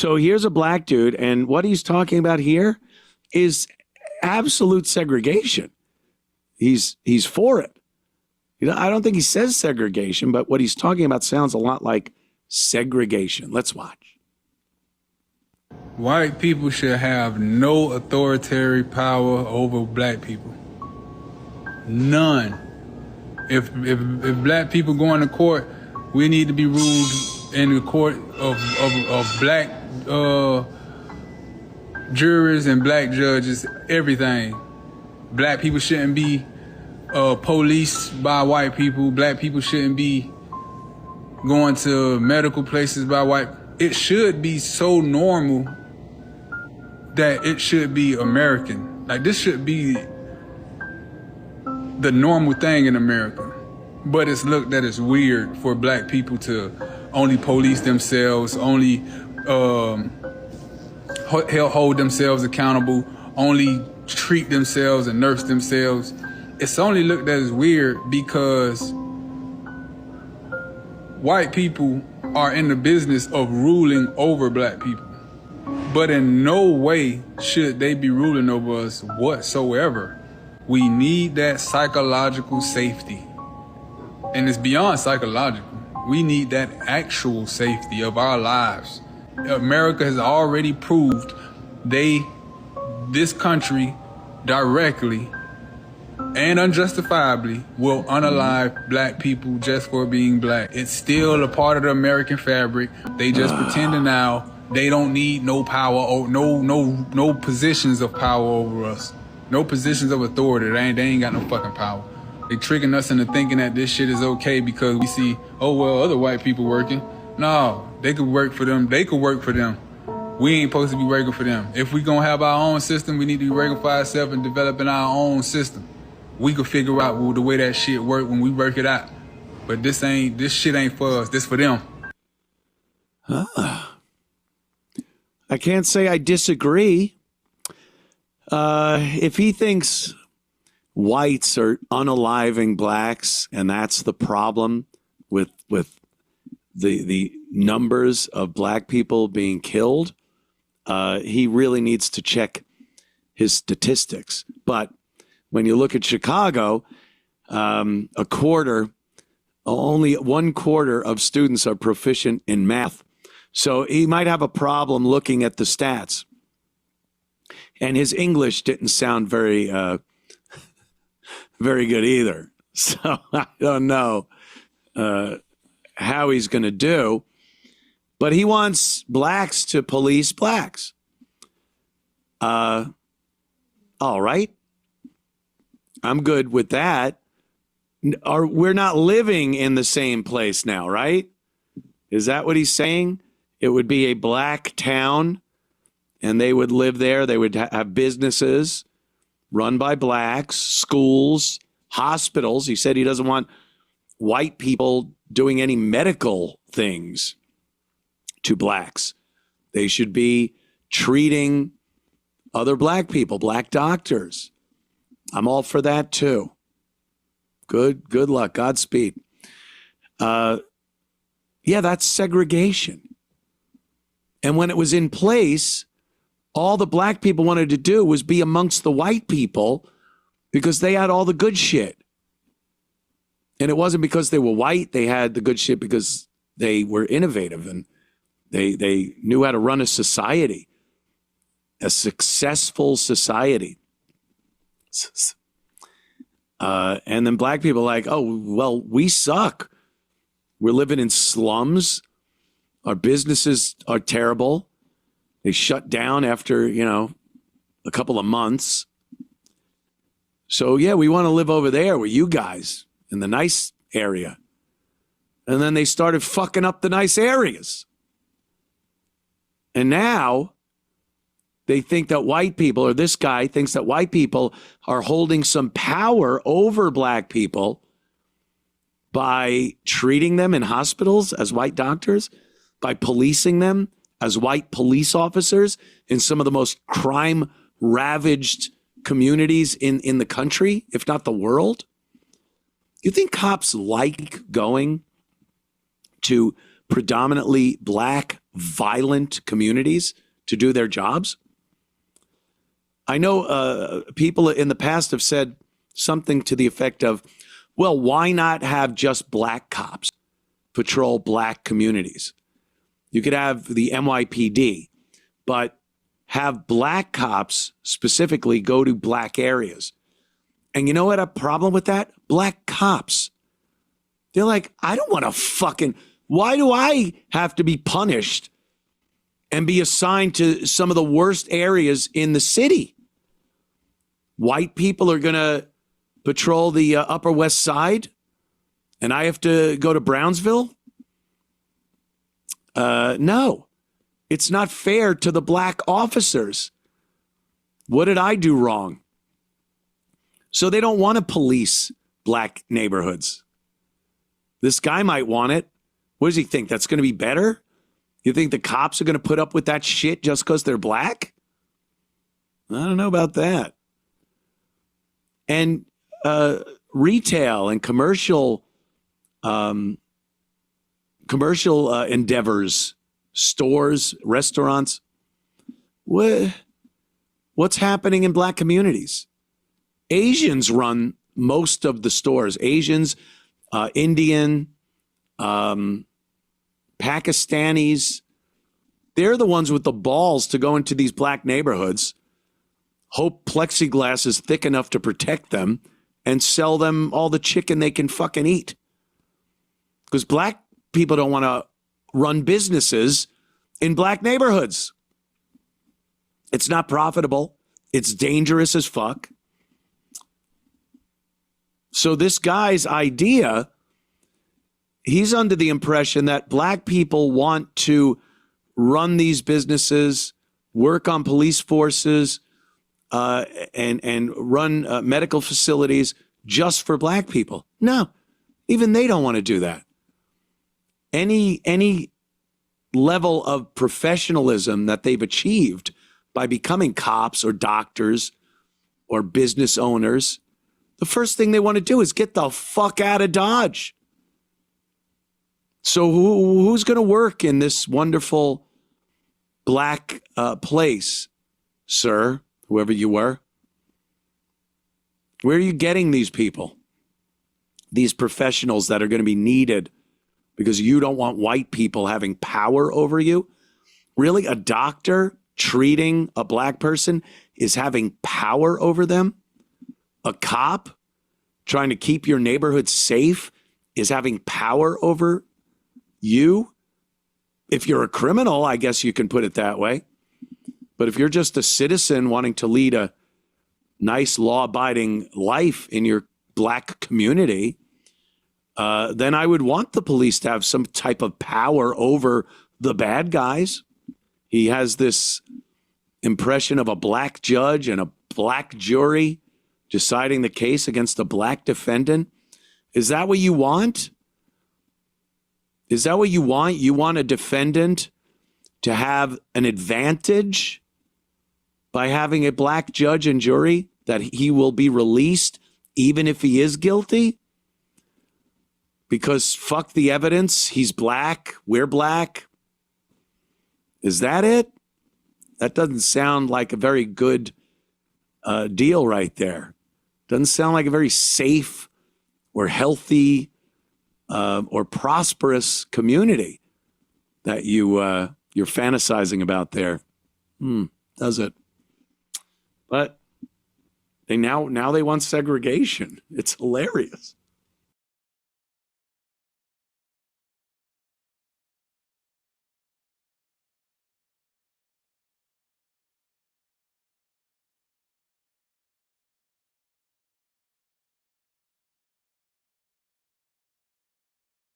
So here's a black dude, and what he's talking about here is absolute segregation. He's for it. I don't think he says segregation, but what he's talking about sounds a lot like segregation. Let's watch. White people should have no authoritarian power over black people. None. If black people go into court, we need to be ruled in the court of black jurors and black judges, everything. Black people shouldn't be policed by white people. Black people shouldn't be going to medical places by white. It should be so normal that it should be American. Like, this should be the normal thing in America. But it's looked at as weird for black people to only police themselves, only hold themselves accountable, only treat themselves and nurse themselves. It's only looked at as weird because white people are in the business of ruling over black people. But in no way should they be ruling over us whatsoever. We need that psychological safety. And it's beyond psychological. We need that actual safety of our lives. America has already proved this country directly and unjustifiably will unalive black people just for being black. It's still a part of the American fabric. They just pretending now they don't need no power or no positions of power over us. No positions of authority. They ain't got no fucking power. They tricking us into thinking that this shit is okay because we see, oh, well, other white people working. No, they could work for them. They could work for them. We ain't supposed to be working for them. If we gonna have our own system, we need to be working for ourselves and developing our own system. We could figure out the way that shit work when we work it out. But this shit ain't for us. This for them. I can't say I disagree. If he thinks whites are unaliving blacks and that's the problem with the numbers of black people being killed, he really needs to check his statistics. But when you look at Chicago, only 1/4 of students are proficient in math. So he might have a problem looking at the stats. And his English didn't sound very good either. So I don't know how he's going to do. But he wants blacks to police blacks. All right. I'm good with that. We're not living in the same place now, right? Is that what he's saying? It would be a black town, and they would live there. They would have businesses run by blacks, schools, hospitals. He said he doesn't want white people doing any medical things to blacks. They should be treating other black people, black doctors. I'm all for that too. Good luck. Godspeed. Yeah, that's segregation. And when it was in place, all the black people wanted to do was be amongst the white people because they had all the good shit. And it wasn't because they were white. They had the good shit because they were innovative and they knew how to run a society, a successful society. And then black people are like, oh, well, we suck. We're living in slums. Our businesses are terrible. They shut down after, a couple of months. So, yeah, we want to live over there with you guys in the nice area. And then they started fucking up the nice areas. And now they think that white people, or this guy thinks that white people are holding some power over black people by treating them in hospitals as white doctors, by policing them as white police officers in some of the most crime-ravaged communities in the country, if not the world. You think cops like going to predominantly black violent communities to do their jobs? I know people in the past have said something to the effect of, well, why not have just black cops patrol black communities? You could have the NYPD, but have black cops specifically go to black areas. And you know what a problem with that? Black cops. They're like, I don't want to why do I have to be punished and be assigned to some of the worst areas in the city? White people are going to patrol the Upper West Side and I have to go to Brownsville? No, it's not fair to the black officers. What did I do wrong? So they don't want to police black neighborhoods. This guy might want it. What does he think? That's going to be better? You think the cops are going to put up with that shit just because they're black? I don't know about that. And retail and commercial endeavors, stores, restaurants. What's happening in black communities? Asians run most of the stores. Asians, Indian, Pakistanis. They're the ones with the balls to go into these black neighborhoods, hope plexiglass is thick enough to protect them, and sell them all the chicken they can fucking eat. Because black people don't want to run businesses in black neighborhoods. It's not profitable. It's dangerous as fuck. So this guy's idea, he's under the impression that black people want to run these businesses, work on police forces, and run medical facilities just for black people. No, even they don't want to do that. Any level of professionalism that they've achieved by becoming cops or doctors or business owners, the first thing they want to do is get the fuck out of Dodge. So who's going to work in this wonderful black place, sir, whoever you were? Where are you getting these people? These professionals that are going to be needed because you don't want white people having power over you? Really? A doctor treating a black person is having power over them? A cop trying to keep your neighborhood safe is having power over you? If you're a criminal, I guess you can put it that way. But if you're just a citizen wanting to lead a nice law-abiding life in your black community, then I would want the police to have some type of power over the bad guys. He has this impression of a black judge and a black jury deciding the case against a black defendant. Is that what you want? Is that what you want? You want a defendant to have an advantage by having a black judge and jury, that he will be released even if he is guilty? Because fuck the evidence, he's black, we're black. Is that it? That doesn't sound like a very good deal right there. Doesn't sound like a very safe or healthy or prosperous community that you're fantasizing about there. Does it? But they now they want segregation. It's hilarious.